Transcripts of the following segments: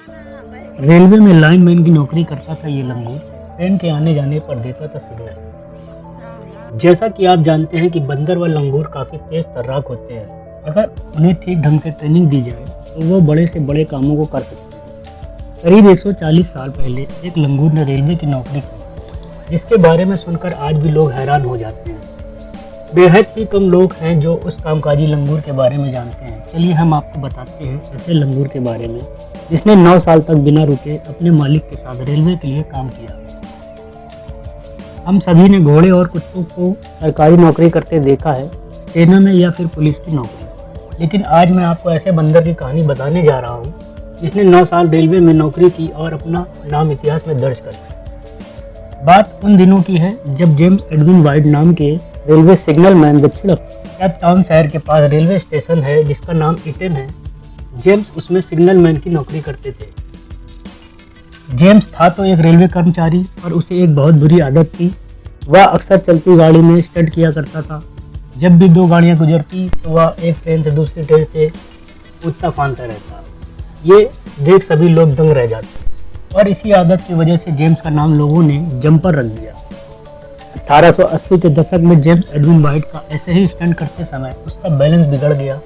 Railway में lineman की नौकरी करता था ये लंगूर। ट्रेन के आने जाने पर देता था सिग्नल। जैसा कि आप जानते हैं कि बंदर व लंगूर काफ़ी तेज तर्राक होते हैं। अगर उन्हें ठीक ढंग से ट्रेनिंग दी जाए तो वो बड़े से बड़े कामों को कर सकते हैं। करीब 140 साल पहले एक लंगूर ने रेलवे की नौकरी की, जिसके बारे में सुनकर आज भी लोग हैरान हो जाते हैं। बेहद ही कम लोग हैं जो उस कामकाजी लंगूर के बारे में जानते हैं। चलिए हम आपको बताते हैं ऐसे लंगूर के बारे में जिसने 9 साल तक बिना रुके अपने मालिक के साथ रेलवे के लिए काम किया। हम सभी ने घोड़े और कुत्तों को सरकारी नौकरी करते देखा है, सेना में या फिर पुलिस की नौकरी। लेकिन आज मैं आपको ऐसे बंदर की कहानी बताने जा रहा हूँ जिसने 9 साल रेलवे में नौकरी की और अपना नाम इतिहास में दर्ज कर दिया। बात उन दिनों की है जब जेम्स एडविन वाइट नाम के रेलवे सिग्नल मैन दक्षिण केप टाउन शहर के पास रेलवे स्टेशन है जिसका नाम इटन है। जेम्स उसमें सिग्नल मैन की नौकरी करते थे। जेम्स था तो एक रेलवे कर्मचारी, पर उसे एक बहुत बुरी आदत थी। वह अक्सर चलती गाड़ी में स्टंट किया करता था। जब भी 2 गाड़ियां गुजरती तो वह एक ट्रेन से दूसरी ट्रेन से कूदता फांदता रहता। ये देख सभी लोग दंग रह जाते और इसी आदत की वजह से जेम्स का नाम लोगों ने जंपर रख दिया। 1880 के दशक में जेम्स एडविन वाइट का ऐसे ही स्टंट करते समय उसका बैलेंस बिगड़ गया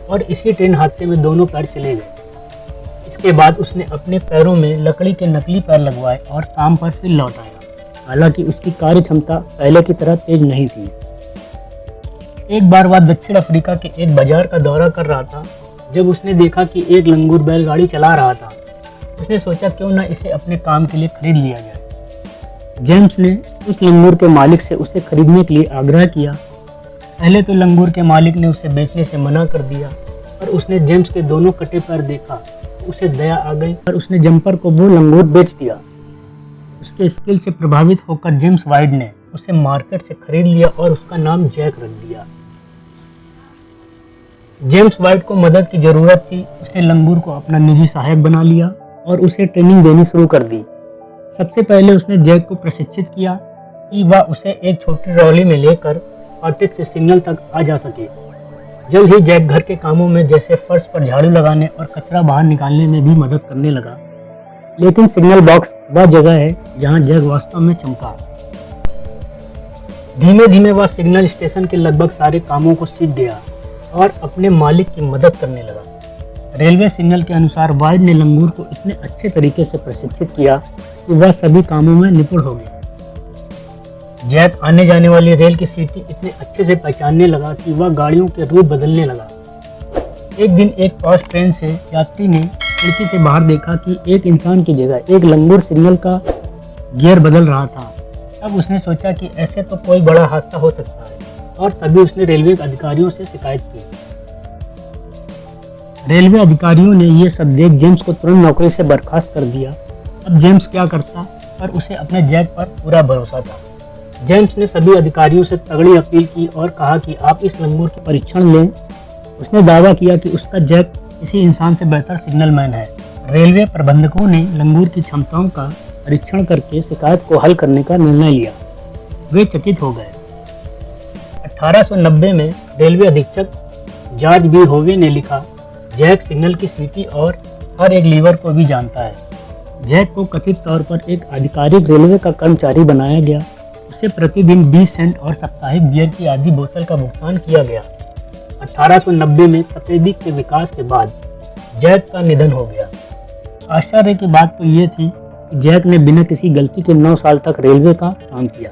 और इसी ट्रेन हादसे में दोनों पैर चले गए। इसके बाद उसने अपने पैरों में लकड़ी के नकली पैर लगवाए और काम पर फिर लौट आया। हालांकि उसकी कार्य क्षमता पहले की तरह तेज नहीं थी। एक बार वह दक्षिण अफ्रीका के एक बाजार का दौरा कर रहा था जब उसने देखा कि एक लंगूर बैलगाड़ी चला रहा था। उसने सोचा क्यों न इसे अपने काम के लिए खरीद लिया जाए। जेम्स ने उस लंगूर के मालिक से उसे खरीदने के लिए आग्रह किया। पहले तो लंगूर के मालिक ने उसे बेचने से मना कर दिया, पर उसने जेम्स के दोनों कटे पैर देखा तो उसे दया आ गई और उसने जंपर को वो लंगूर बेच दिया। उसके स्किल से प्रभावित होकर जेम्स वाइट ने उसे मार्केट से खरीद लिया और उसका नाम जैक रख दिया। जेम्स वाइट को मदद की जरूरत थी। उसने लंगूर को अपना निजी सहायक बना लिया और उसे ट्रेनिंग देनी शुरू कर दी। सबसे पहले उसने जैक को प्रशिक्षित किया कि वह उसे एक छोटी ट्रॉली में लेकर कॉटेज से सिग्नल तक आ जा सके। जल्द ही जैक घर के कामों में जैसे फर्श पर झाड़ू लगाने और कचरा बाहर निकालने में भी मदद करने लगा। लेकिन सिग्नल बॉक्स वह जगह है जहां जैक वास्तव में चमका। धीमे धीमे वह सिग्नल स्टेशन के लगभग सारे कामों को सीख गया और अपने मालिक की मदद करने लगा। रेलवे सिग्नल के अनुसार वाइट ने लंगूर को इतने अच्छे तरीके से प्रशिक्षित किया कि वह सभी कामों में निपुण हो गया। जैक आने जाने वाली रेल की सीटी इतने अच्छे से पहचानने लगा कि वह गाड़ियों के रूट बदलने लगा। एक दिन एक फास्ट ट्रेन से यात्री ने खिड़की से बाहर देखा कि एक इंसान की जगह एक लंगूर सिग्नल का गियर बदल रहा था। तब उसने सोचा कि ऐसे तो कोई बड़ा हादसा हो सकता है और तभी उसने रेलवे अधिकारियों से शिकायत की। रेलवे अधिकारियों ने यह सब देख जेम्स को तुरंत नौकरी से बर्खास्त कर दिया। अब जेम्स क्या करता, पर उसे अपने जैक पर पूरा भरोसा था। जेम्स ने सभी अधिकारियों से तगड़ी अपील की और कहा कि आप इस लंगूर के परीक्षण लें। उसने दावा किया कि उसका जैक किसी इंसान से बेहतर सिग्नल मैन है। रेलवे प्रबंधकों ने लंगूर की क्षमताओं का परीक्षण करके शिकायत को हल करने का निर्णय लिया। वे चकित हो गए। 1890 में रेलवे अधीक्षक जॉर्ज बी होवे ने लिखा, जैक सिग्नल की सीटी और हर एक लीवर को भी जानता है। जैक को कथित तौर पर एक आधिकारिक रेलवे का कर्मचारी बनाया गया। उसे प्रतिदिन 20 सेंट और साप्ताहिक बियर की आधी बोतल का भुगतान किया गया। 1890 में तपेदिक के विकास के बाद जैक का निधन हो गया। आश्चर्य की बात तो ये थी कि जैक ने बिना किसी गलती के 9 साल तक रेलवे का काम किया।